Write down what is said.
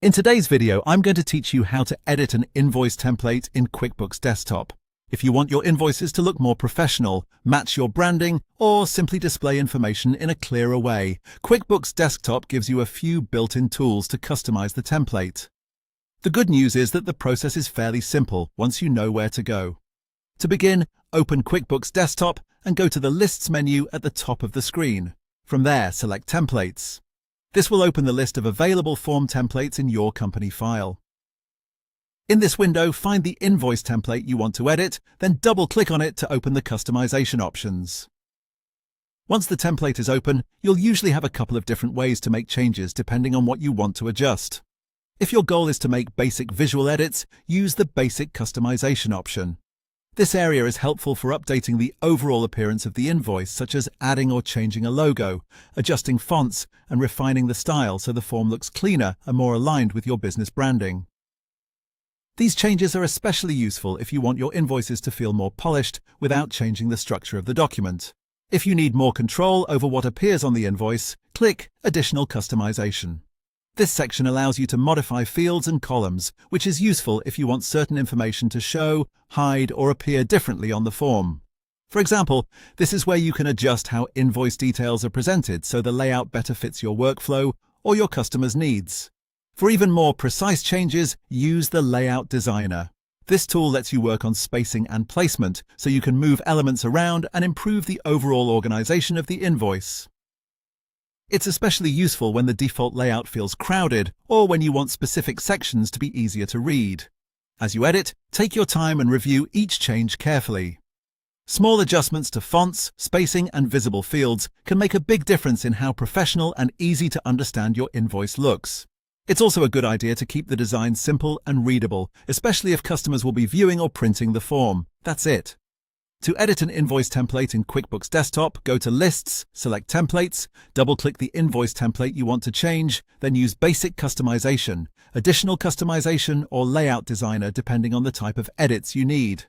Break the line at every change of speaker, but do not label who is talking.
In today's video, I'm going to teach you how to edit an invoice template in QuickBooks Desktop. If you want your invoices to look more professional, match your branding, or simply display information in a clearer way, QuickBooks Desktop gives you a few built-in tools to customize the template. The good news is that the process is fairly simple once you know where to go. To begin, open QuickBooks Desktop and go to the Lists menu at the top of the screen. From there, select Templates. This will open the list of available form templates in your company file. In this window, find the invoice template you want to edit, then double-click on it to open the customization options. Once the template is open, you'll usually have a couple of different ways to make changes depending on what you want to adjust. If your goal is to make basic visual edits, use the Basic Customization option. This area is helpful for updating the overall appearance of the invoice, such as adding or changing a logo, adjusting fonts, and refining the style so the form looks cleaner and more aligned with your business branding. These changes are especially useful if you want your invoices to feel more polished without changing the structure of the document. If you need more control over what appears on the invoice, click Additional Customization. This section allows you to modify fields and columns, which is useful if you want certain information to show, hide, or appear differently on the form. For example, this is where you can adjust how invoice details are presented so the layout better fits your workflow or your customer's needs. For even more precise changes, use the Layout Designer. This tool lets you work on spacing and placement so you can move elements around and improve the overall organization of the invoice. It's especially useful when the default layout feels crowded or when you want specific sections to be easier to read. As you edit, take your time and review each change carefully. Small adjustments to fonts, spacing, and visible fields can make a big difference in how professional and easy to understand your invoice looks. It's also a good idea to keep the design simple and readable, especially if customers will be viewing or printing the form. That's it. To edit an invoice template in QuickBooks Desktop, go to Lists, select Templates, double-click the invoice template you want to change, then use Basic Customization, Additional Customization, or Layout Designer depending on the type of edits you need.